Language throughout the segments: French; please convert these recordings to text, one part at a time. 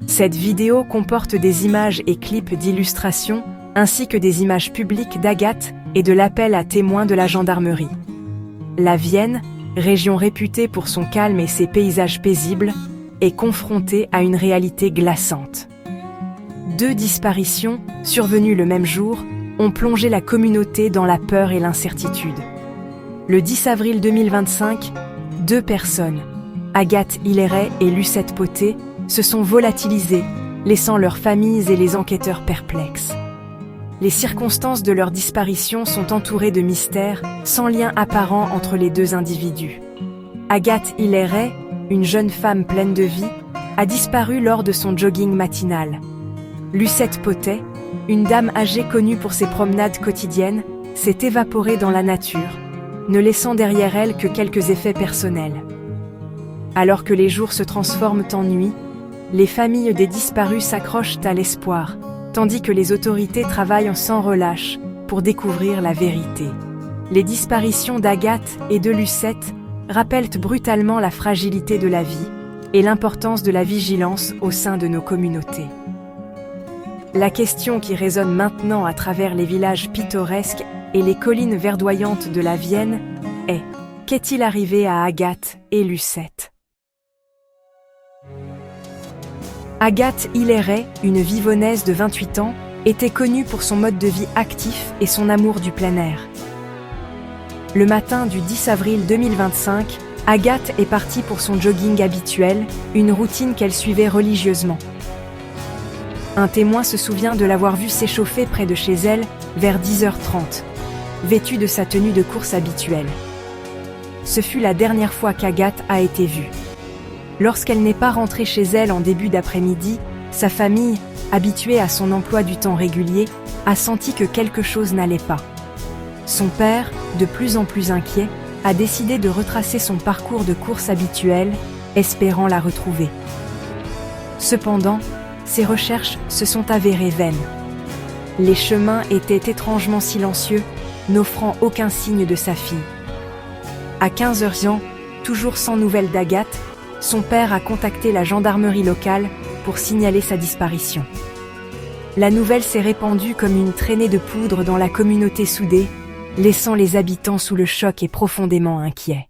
Cette vidéo comporte des images et clips d'illustration, ainsi que des images publiques d'Agathe et de l'appel à témoins de la gendarmerie. La Vienne, région réputée pour son calme et ses paysages paisibles, est confrontée à une réalité glaçante. 2 disparitions, survenues le même jour, ont plongé la communauté dans la peur et l'incertitude. Le 10 avril 2025, 2 personnes, Agathe Hilleret et Lucette Poté, se sont volatilisées, laissant leurs familles et les enquêteurs perplexes. Les circonstances de leur disparition sont entourées de mystères, sans lien apparent entre les 2 individus. Agathe Hilleret, une jeune femme pleine de vie, a disparu lors de son jogging matinal. Lucette Poté, une dame âgée connue pour ses promenades quotidiennes, s'est évaporée dans la nature, ne laissant derrière elle que quelques effets personnels. Alors que les jours se transforment en nuit, les familles des disparus s'accrochent à l'espoir, tandis que les autorités travaillent sans relâche pour découvrir la vérité. Les disparitions d'Agathe et de Lucette rappellent brutalement la fragilité de la vie et l'importance de la vigilance au sein de nos communautés. La question qui résonne maintenant à travers les villages pittoresques et les collines verdoyantes de la Vienne est: qu'est-il arrivé à Agathe et Lucette? Agathe Hilleret, une Vivonnaise de 28 ans, était connue pour son mode de vie actif et son amour du plein air. Le matin du 10 avril 2025, Agathe est partie pour son jogging habituel, une routine qu'elle suivait religieusement. Un témoin se souvient de l'avoir vue s'échauffer près de chez elle vers 10h30, vêtue de sa tenue de course habituelle. Ce fut la dernière fois qu'Agathe a été vue. Lorsqu'elle n'est pas rentrée chez elle en début d'après-midi, sa famille, habituée à son emploi du temps régulier, a senti que quelque chose n'allait pas. Son père, de plus en plus inquiet, a décidé de retracer son parcours de course habituel, espérant la retrouver. Cependant, ses recherches se sont avérées vaines. Les chemins étaient étrangement silencieux, n'offrant aucun signe de sa fille. À 15h, toujours sans nouvelles d'Agathe, son père a contacté la gendarmerie locale pour signaler sa disparition. La nouvelle s'est répandue comme une traînée de poudre dans la communauté soudée, laissant les habitants sous le choc et profondément inquiets.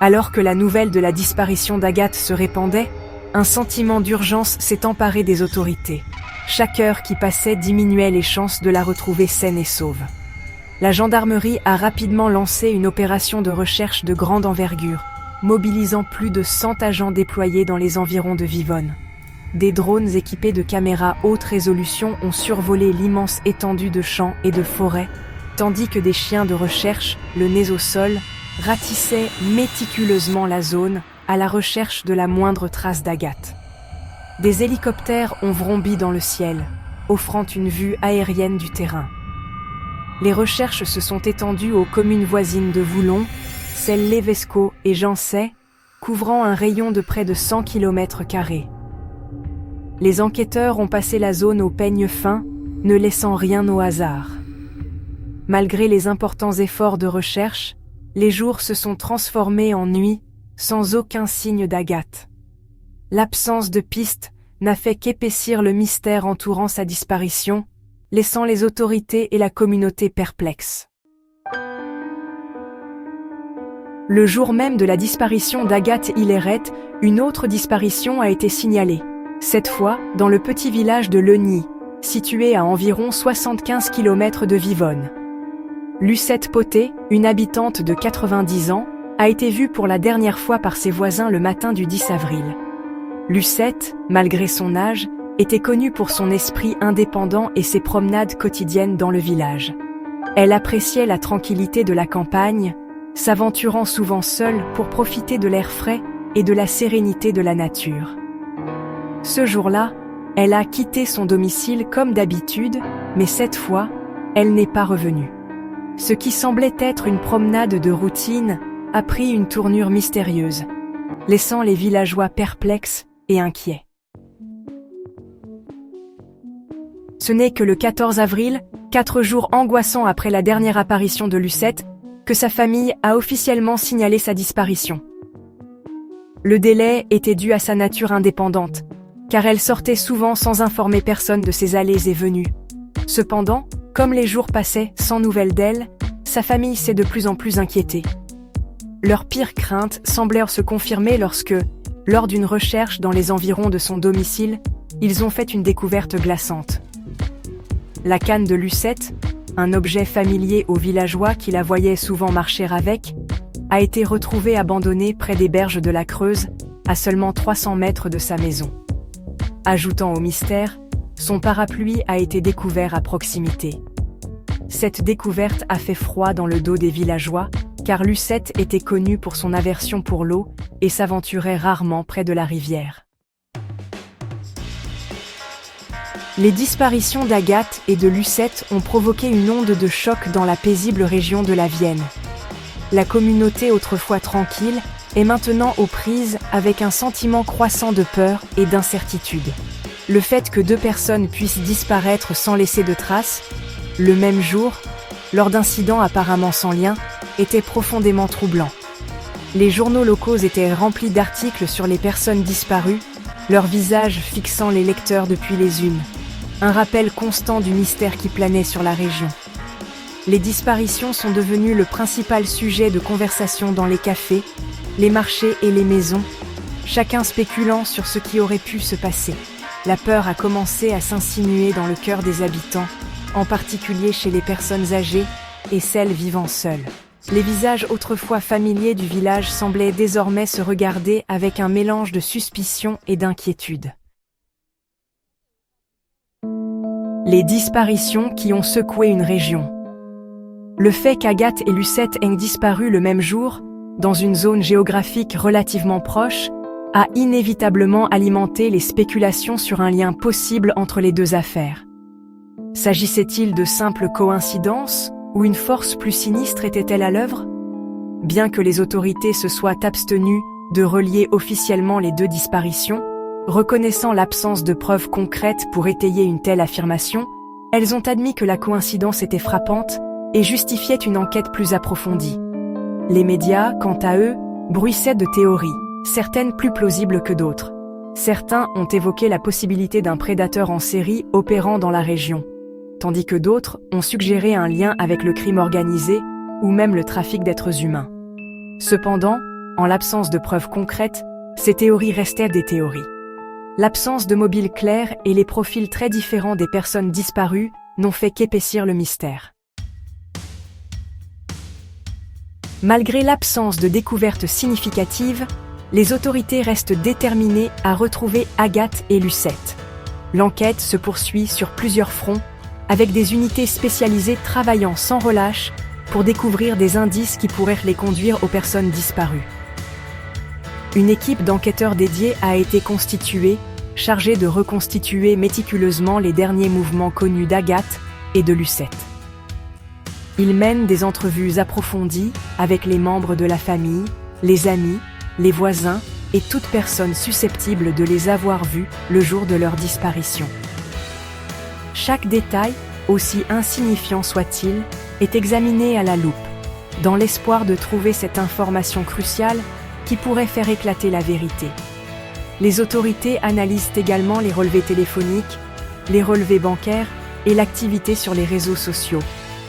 Alors que la nouvelle de la disparition d'Agathe se répandait, un sentiment d'urgence s'est emparé des autorités. Chaque heure qui passait diminuait les chances de la retrouver saine et sauve. La gendarmerie a rapidement lancé une opération de recherche de grande envergure, mobilisant plus de 100 agents déployés dans les environs de Vivonne. Des drones équipés de caméras haute résolution ont survolé l'immense étendue de champs et de forêts, tandis que des chiens de recherche, le nez au sol, ratissaient méticuleusement la zone à la recherche de la moindre trace d'Agathe. Des hélicoptères ont vrombé dans le ciel, offrant une vue aérienne du terrain. Les recherches se sont étendues aux communes voisines de Voulon, Celles-lès-Vesco et Jancey, couvrant un rayon de près de 100 km². Les enquêteurs ont passé la zone au peigne fin, ne laissant rien au hasard. Malgré les importants efforts de recherche, les jours se sont transformés en nuit, sans aucun signe d'Agathe. L'absence de pistes n'a fait qu'épaissir le mystère entourant sa disparition, laissant les autorités et la communauté perplexes. Le jour même de la disparition d'Agathe Hilleret, une autre disparition a été signalée, cette fois dans le petit village de Legny, situé à environ 75 km de Vivonne. Lucette Poté, une habitante de 90 ans, a été vue pour la dernière fois par ses voisins le matin du 10 avril. Lucette, malgré son âge, était connue pour son esprit indépendant et ses promenades quotidiennes dans le village. Elle appréciait la tranquillité de la campagne, s'aventurant souvent seule pour profiter de l'air frais et de la sérénité de la nature. Ce jour-là, elle a quitté son domicile comme d'habitude, mais cette fois, elle n'est pas revenue. Ce qui semblait être une promenade de routine a pris une tournure mystérieuse, laissant les villageois perplexes et inquiets. Ce n'est que le 14 avril, 4 jours angoissants après la dernière apparition de Lucette, que sa famille a officiellement signalé sa disparition. Le délai était dû à sa nature indépendante, car elle sortait souvent sans informer personne de ses allées et venues. Cependant, comme les jours passaient sans nouvelles d'elle, sa famille s'est de plus en plus inquiétée. Leurs pires craintes semblèrent se confirmer lorsque, lors d'une recherche dans les environs de son domicile, ils ont fait une découverte glaçante. La canne de Lucette, un objet familier aux villageois qui la voyaient souvent marcher avec, a été retrouvée abandonnée près des berges de la Creuse, à seulement 300 mètres de sa maison. Ajoutant au mystère, son parapluie a été découvert à proximité. Cette découverte a fait froid dans le dos des villageois, car Lucette était connue pour son aversion pour l'eau et s'aventurait rarement près de la rivière. Les disparitions d'Agathe et de Lucette ont provoqué une onde de choc dans la paisible région de la Vienne. La communauté autrefois tranquille est maintenant aux prises avec un sentiment croissant de peur et d'incertitude. Le fait que 2 personnes puissent disparaître sans laisser de traces, le même jour, lors d'incidents apparemment sans lien, était profondément troublant. Les journaux locaux étaient remplis d'articles sur les personnes disparues, leurs visages fixant les lecteurs depuis les unes. Un rappel constant du mystère qui planait sur la région. Les disparitions sont devenues le principal sujet de conversation dans les cafés, les marchés et les maisons, chacun spéculant sur ce qui aurait pu se passer. La peur a commencé à s'insinuer dans le cœur des habitants, en particulier chez les personnes âgées et celles vivant seules. Les visages autrefois familiers du village semblaient désormais se regarder avec un mélange de suspicion et d'inquiétude. Les disparitions qui ont secoué une région. Le fait qu'Agathe et Lucette aient disparu le même jour, dans une zone géographique relativement proche, a inévitablement alimenté les spéculations sur un lien possible entre les 2 affaires. S'agissait-il de simples coïncidences, ou une force plus sinistre était-elle à l'œuvre? Bien que les autorités se soient abstenues de relier officiellement les 2 disparitions, reconnaissant l'absence de preuves concrètes pour étayer une telle affirmation, elles ont admis que la coïncidence était frappante et justifiait une enquête plus approfondie. Les médias, quant à eux, bruissaient de théories, certaines plus plausibles que d'autres. Certains ont évoqué la possibilité d'un prédateur en série opérant dans la région, tandis que d'autres ont suggéré un lien avec le crime organisé ou même le trafic d'êtres humains. Cependant, en l'absence de preuves concrètes, ces théories restaient des théories. L'absence de mobile clair et les profils très différents des personnes disparues n'ont fait qu'épaissir le mystère. Malgré l'absence de découvertes significatives, les autorités restent déterminées à retrouver Agathe et Lucette. L'enquête se poursuit sur plusieurs fronts, avec des unités spécialisées travaillant sans relâche pour découvrir des indices qui pourraient les conduire aux personnes disparues. Une équipe d'enquêteurs dédiée a été constituée, chargée de reconstituer méticuleusement les derniers mouvements connus d'Agathe et de Lucette. Ils mènent des entrevues approfondies avec les membres de la famille, les amis, les voisins et toute personne susceptible de les avoir vus le jour de leur disparition. Chaque détail, aussi insignifiant soit-il, est examiné à la loupe, dans l'espoir de trouver cette information cruciale qui pourrait faire éclater la vérité. Les autorités analysent également les relevés téléphoniques, les relevés bancaires et l'activité sur les réseaux sociaux,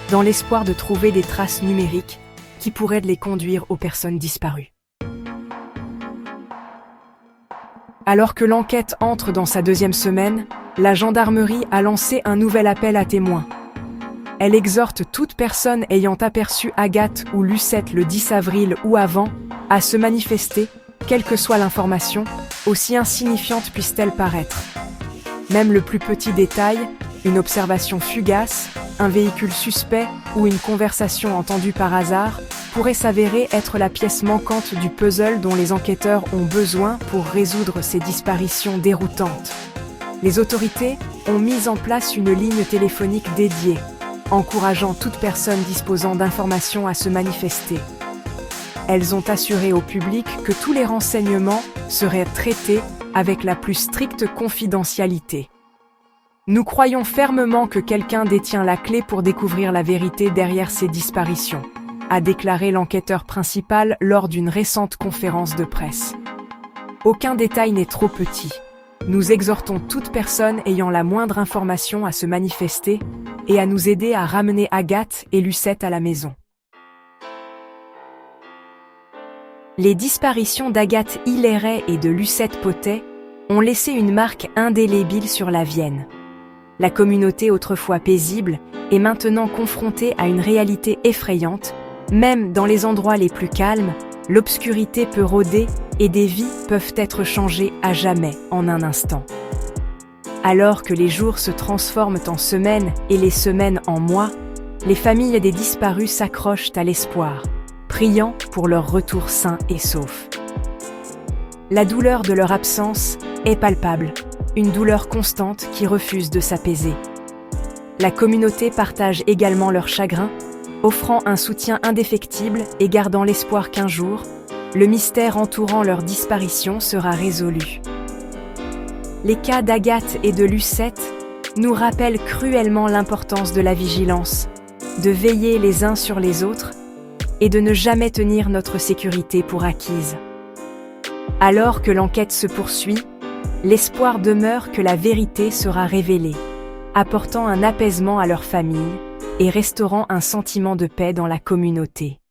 dans l'espoir de trouver des traces numériques qui pourraient les conduire aux personnes disparues. Alors que l'enquête entre dans sa 2e semaine, la gendarmerie a lancé un nouvel appel à témoins. Elle exhorte toute personne ayant aperçu Agathe ou Lucette le 10 avril ou avant à se manifester, quelle que soit l'information, aussi insignifiante puisse-t-elle paraître. Même le plus petit détail, une observation fugace, un véhicule suspect ou une conversation entendue par hasard, pourrait s'avérer être la pièce manquante du puzzle dont les enquêteurs ont besoin pour résoudre ces disparitions déroutantes. Les autorités ont mis en place une ligne téléphonique dédiée, encourageant toute personne disposant d'informations à se manifester. Elles ont assuré au public que tous les renseignements seraient traités avec la plus stricte confidentialité. Nous croyons fermement que quelqu'un détient la clé pour découvrir la vérité derrière ces disparitions, a déclaré l'enquêteur principal lors d'une récente conférence de presse. Aucun détail n'est trop petit. Nous exhortons toute personne ayant la moindre information à se manifester et à nous aider à ramener Agathe et Lucette à la maison. Les disparitions d'Agathe Hilleret et de Lucette Potet ont laissé une marque indélébile sur la Vienne. La communauté autrefois paisible est maintenant confrontée à une réalité effrayante. Même dans les endroits les plus calmes, l'obscurité peut rôder et des vies peuvent être changées à jamais en un instant. Alors que les jours se transforment en semaines et les semaines en mois, les familles des disparus s'accrochent à l'espoir, priant pour leur retour sain et sauf. La douleur de leur absence est palpable, une douleur constante qui refuse de s'apaiser. La communauté partage également leur chagrin, offrant un soutien indéfectible et gardant l'espoir qu'un jour, le mystère entourant leur disparition sera résolu. Les cas d'Agathe et de Lucette nous rappellent cruellement l'importance de la vigilance, de veiller les uns sur les autres et de ne jamais tenir notre sécurité pour acquise. Alors que l'enquête se poursuit, l'espoir demeure que la vérité sera révélée, apportant un apaisement à leur famille et restaurant un sentiment de paix dans la communauté.